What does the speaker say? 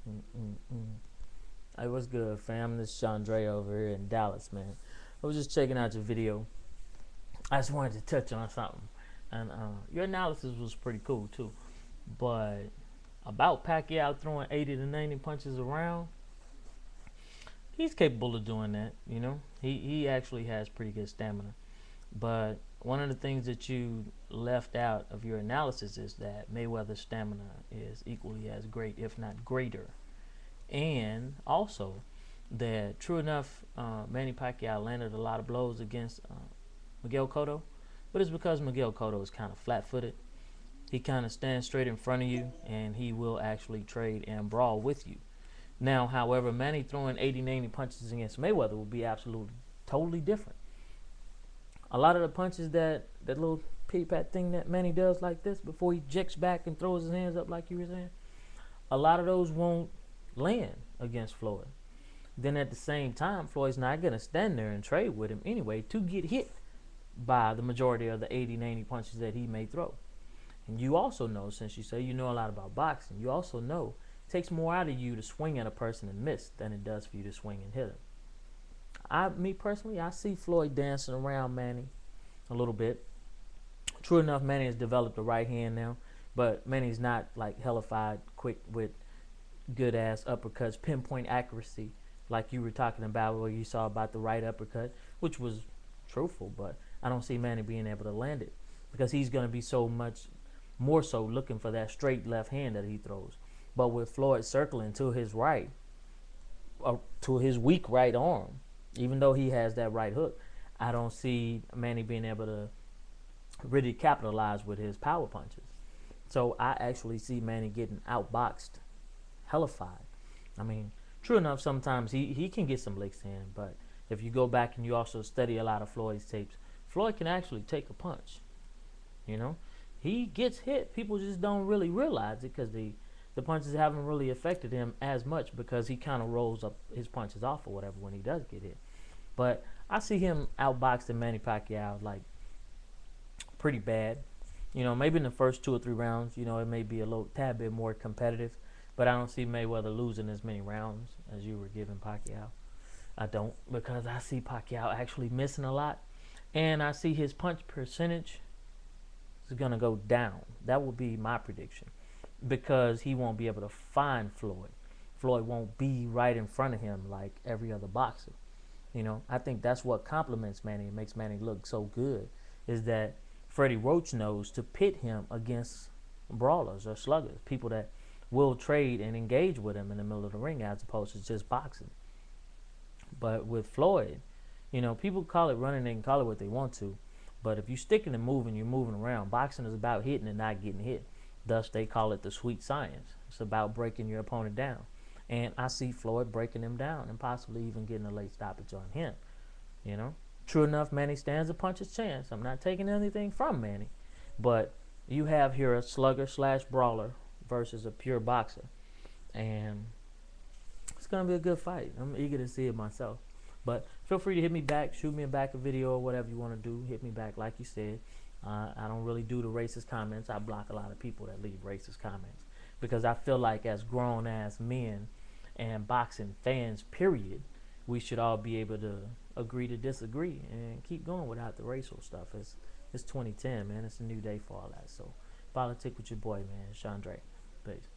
Mm-mm-mm. Hey, what's good, fam? This is Chandre over here in Dallas, man. I was just checking out your video. I just wanted to touch on something, and your analysis was pretty cool too. But about Pacquiao throwing 80 to 90 punches around, he's capable of doing that. He actually has pretty good stamina. But one of the things that you left out of your analysis is that Mayweather's stamina is equally as great, if not greater. And also that true enough, Manny Pacquiao landed a lot of blows against Miguel Cotto, but it's because Miguel Cotto is kind of flat-footed. He kind of stands straight in front of you, and he will actually trade and brawl with you. Now, however, Manny throwing 80, 90 punches against Mayweather will be absolutely totally different. A lot of the punches that little pity pat thing that Manny does like this before he jacks back and throws his hands up like you were saying, a lot of those won't land against Floyd. Then at the same time, Floyd's not going to stand there and trade with him anyway to get hit by the majority of the 80, 90 punches that he may throw. And you also know, since you say you know a lot about boxing, you also know it takes more out of you to swing at a person and miss than it does for you to swing and hit him. Me personally, I see Floyd dancing around Manny a little bit. True enough, Manny has developed a right hand now, but Manny's not like hellified quick with good ass uppercuts, pinpoint accuracy, like you were talking about, where you saw about the right uppercut, which was truthful, but I don't see Manny being able to land it because he's going to be so much more so looking for that straight left hand that he throws. But with Floyd circling to his right, to his weak right arm, even though he has that right hook, I don't see Manny being able to really capitalize with his power punches. So I actually see Manny getting outboxed, hellified. I mean, true enough, sometimes he can get some licks in, but if you go back and you also study a lot of Floyd's tapes, Floyd can actually take a punch. You know, he gets hit. People just don't really realize it because the punches haven't really affected him as much because he kind of rolls up his punches off or whatever when he does get hit. But I see him outboxing Manny Pacquiao like pretty bad. Maybe in the first 2 or 3 rounds, it may be a little tad bit more competitive, but I don't see Mayweather losing as many rounds as you were giving Pacquiao. I don't, because I see Pacquiao actually missing a lot, and I see his punch percentage is gonna go down. That will be my prediction, because he won't be able to find Floyd. Floyd won't be right in front of him like every other boxer. I think that's what complements Manny and makes Manny look so good, is that Freddie Roach knows to pit him against brawlers or sluggers, people that will trade and engage with him in the middle of the ring as opposed to just boxing. But with Floyd, people call it running, they can call it what they want to, but if you're sticking and moving, you're moving around. Boxing is about hitting and not getting hit. Thus, they call it the sweet science. It's about breaking your opponent down. And I see Floyd breaking him down and possibly even getting a late stoppage on him. True enough, Manny stands a puncher's chance. I'm not taking anything from Manny. But you have here a slugger slash brawler versus a pure boxer. And it's going to be a good fight. I'm eager to see it myself. But feel free to hit me back, shoot me back a video or whatever you want to do. Hit me back, like you said. I don't really do the racist comments. I block a lot of people that leave racist comments because I feel like as grown-ass men and boxing fans, period, we should all be able to agree to disagree and keep going without the racial stuff. It's 2010, man. It's a new day for all that. So, politic with your boy, man. Chandre. Peace.